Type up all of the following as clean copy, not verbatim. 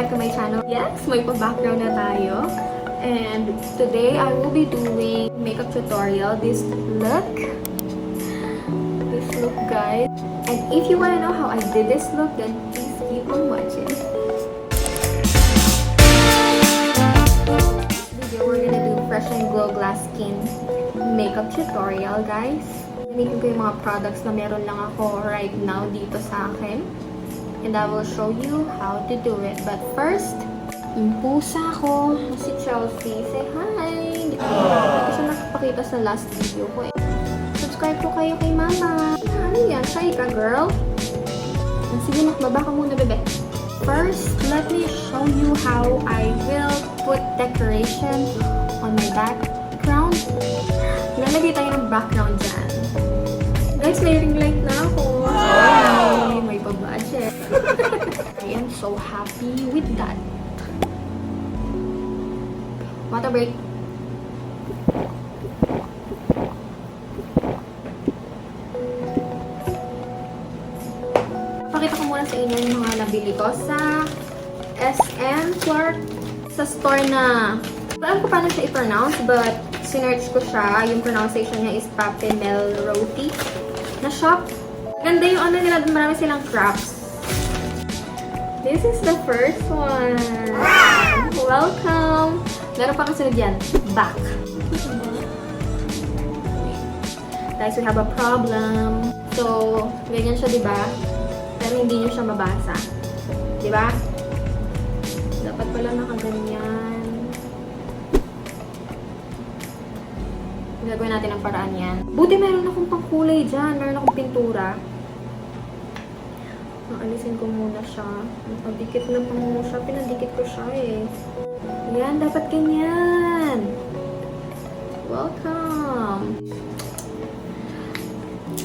back to my channel. Yes, may pa-background na tayo. And today, I will be doing makeup tutorial. This look, guys. And if you want to know how I did this look, then please keep on watching. This video, we're gonna do Fresh and Glow Glass Skin makeup tutorial, guys. Gamitin ko yung mga products na meron lang ako right now dito sa akin. And I will show you how to do it. But first, yung pusa ko, si Chelsea. Say hi! Hindi ko siya nakapakita sa last video ko eh. Subscribe po kayo kay mama. Ano yan? Shy ka, girl? Sige na, baba ka muna, bebe. First, let me show you how I will put decoration on my background. Lalagay tayo ng background dyan. Guys, may ring light na ako. Sorry, may pa-budget. I am so happy with that. Water break. Pakita ko muna sa inyo yung mga nabili ko sa SM Clark. Sa store na, alam ko paano siya i-pronounce, but sinerch ko siya. Yung pronunciation niya is Papinel Roti na shop. Ganda yung ano nila, marami silang crafts. This is the first one. Welcome! Meron pa kasunod yan. Back. Guys, we have a problem. So, ganyan siya, diba? Pero hindi nyo siya mabasa. Diba? Dapat pala nakaganyan. Gagawin natin ang paraan yan. Buti meron akong pangkulay dyan. Meron akong pintura. Alisin ko muna siya. Nakadikit na pa muna siya. Pinadikit ko siya eh. Yan, dapat ganyan. Welcome.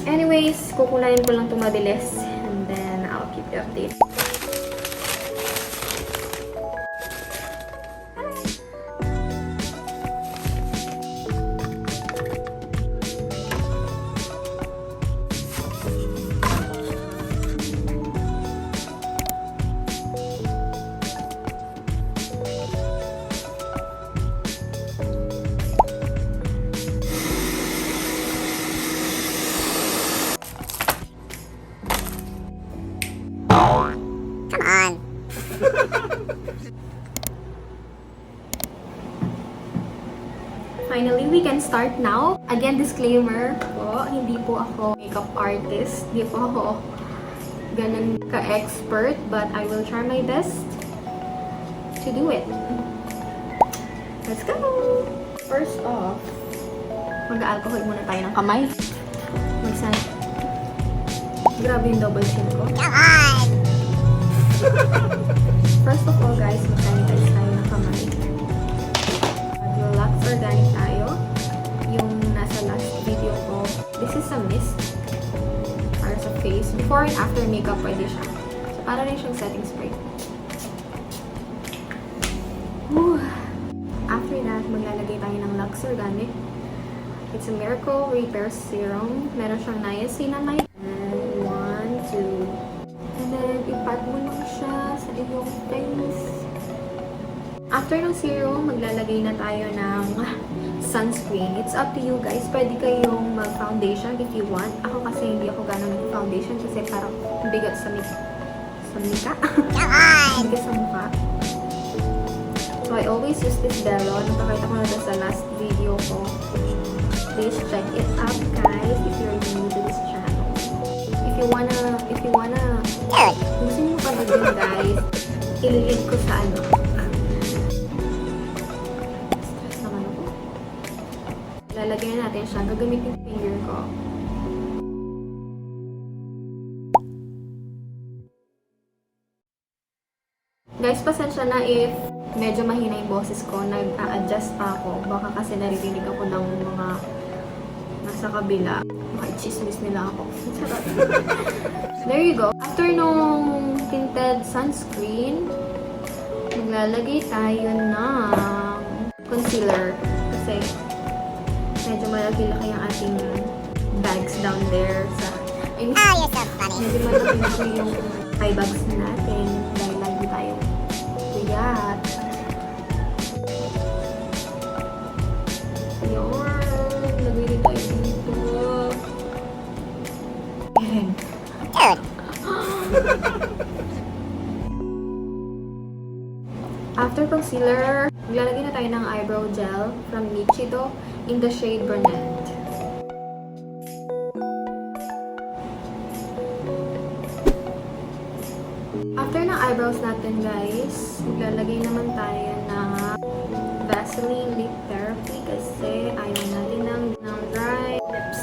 Anyways, kukulayan ko lang ito mabilis. And then, I'll keep you updated. Finally, we can start now. Again, disclaimer po, hindi po ako makeup artist. Hindi po ako ganun ka-expert, but I will try my best to do it. Let's go! First off, mag-alcohol muna tayo ng kamay. Magsan. Grabe yung double chin ko. First of all, guys, mag-sanitize tayo ng kamay. Relax organic tayo. Yung nasa last video ko. This is a mist para sa face. Before and after makeup, pwede siya. So, para rin siyang setting spray. Whew. After that, maglalagay tayo ng Lux Organic. It's a Miracle Repair Serum. Meron siyang niacinamide. And 1, 2. And then, ipat mo lang siya sa iyong face. After ng serum, maglalagay na tayo ng sunscreen. It's up to you guys. Pwede kayong mag-foundation if you want. Ako kasi hindi ako gano'n mag-foundation kasi parang bigat sa mika. Bigat sa mukha. So, I always use this Bello. Napakita ko na sa last video ko. Please check it out, guys, if you're new to this channel. If you wanna, gusto nyo pa din, guys, ililink ko sa ano. Lalagyan natin siya. Gagamitin yung finger ko. Guys, pasensya na if medyo mahina yung boses ko. Nag-a-adjust pa ako. Baka kasi naririnig ako ng mga nasa kabila. Makichismis nila ako. There you go. After nung tinted sunscreen, maglalagay tayo ng concealer. Kasi medyo malaki-laki ang ating bags down there sa... I mean, Oh, you're so funny. medyo malaki yung eye bags natin dahil lagi tayo After concealer, maglalagay na tayo ng eyebrow gel from Nichido in the shade Brunette. After ng eyebrows natin guys, maglalagay naman tayo ng Vaseline Lip Therapy kasi ayaw natin ng dry lips.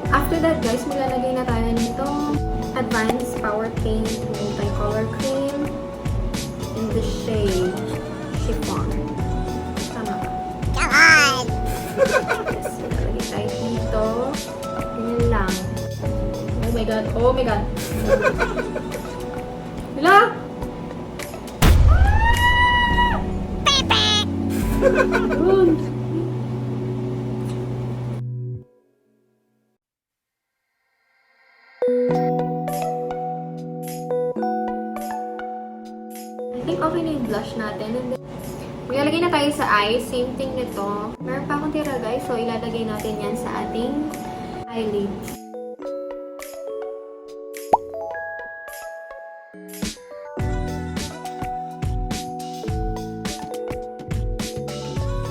After that guys, maglalagay na tayo nitong Advanced Power Paint Multicolor Cream in the shade Chiffon. Tama ba? Come on! Yes, maglalagay tayo dito. Ganyan lang. Oh my god, oh my god. Wala! Run! I think okay na yung blush natin. And then, maglalagay na tayo sa eyes. Same thing nito. Meron pa akong tira guys. So, ilalagay natin yan sa ating eyelids.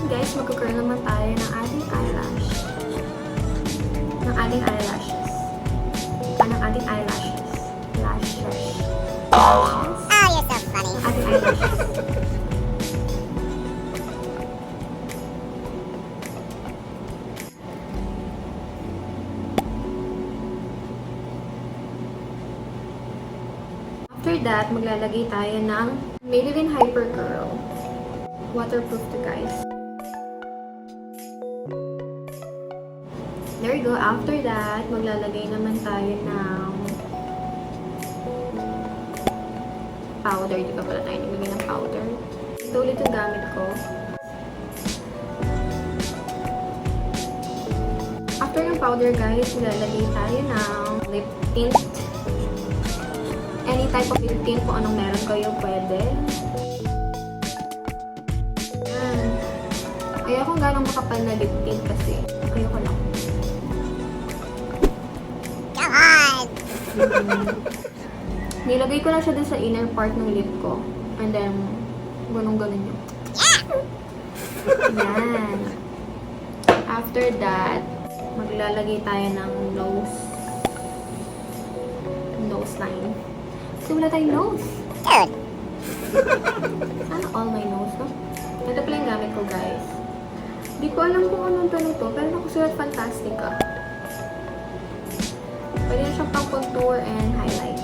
Guys, magkukurl naman tayo ng ating eyelash. Ng ating eyelashes. Ng ating eyelashes. Lashes. Oh, you're so funny. Ating eyelashes. After that, maglalagay tayo ng Maybelline Hyper Curl. Waterproof to guys. There you go. After that, maglalagay naman tayo ng powder. Di ba pala tayo naglagay ng powder? Ito ulit yung gamit ko. After ng powder guys, maglalagay tayo ng lip tint. Any type of lip tint, kung anong meron kayo, pwede. Yan. Ayoko ganong makapal na lip tint kasi. Ayoko lang. Come on! Nilagay ko na siya dun sa inner part ng lip ko. And then, ganun-ganun yun. Yan. After that, maglalagay tayo ng nose line. Kasi wala tayong nose. Dude! Sana all my nose, no? Ito pala yung gamit ko, guys. Hindi ko alam kung anong tono to, pero nakusulat Fantastica. Pwede na siyang pang contour and highlight.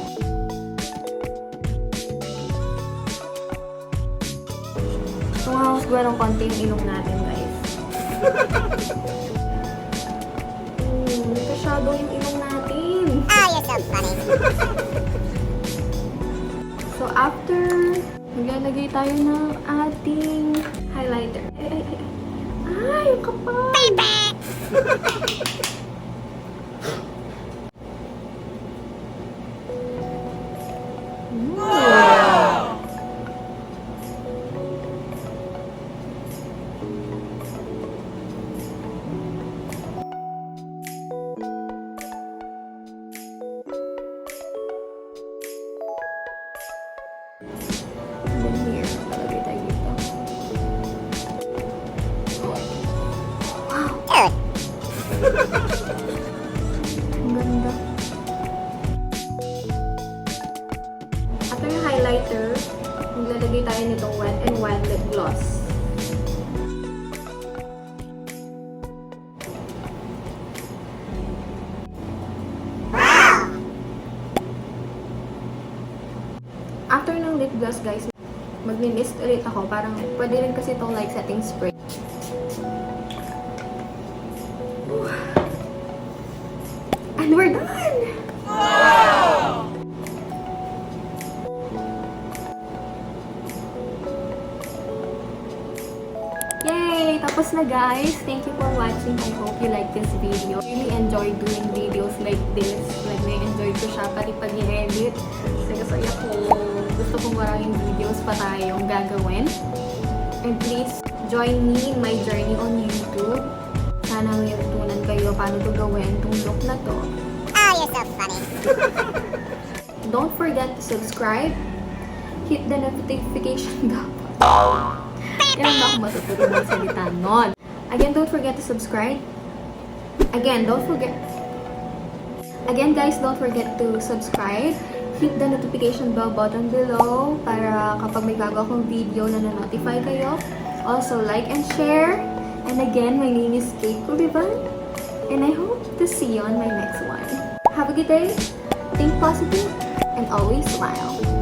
Tumahusga ng konti yung ilong natin, guys. Nagka-shadow yung ilong natin. Oh, you're so funny. So, after, maglalagay tayo ng ating highlighter. Ay, yung kapal! Wow! And then here, lalagay tayo dito. Wow! Dude! Ang ganda. After yung highlighter, maglalagay tayo nitong Wet n Wild lip gloss. After ng lip gloss, guys, mag-mist ulit ako. Parang pwede rin kasi itong like setting spray. And we're done! Wow! Yay! Tapos na guys. Thank you for watching. I hope you like this video. I really enjoy doing videos like this. Like, na-enjoy ko siya pati pag i-edit. Kasi gusto kong maraming videos pa tayong gagawin. And please, join me in my journey on YouTube. Sana may natutunan kayo paano to gawin itong look na to. Oh, you're so funny. Don't forget to subscribe, hit the notification bell. Kailan ba ako matutulog magsalita nun? Again, don't forget to subscribe. Again, guys, don't forget to subscribe. Hit the notification bell button below para kapag may bago akong video na na-notify kayo. Also, like and share. And again, my name is Khate Cullivan. And I hope to see you on my next one. Have a good day, think positive, and always smile.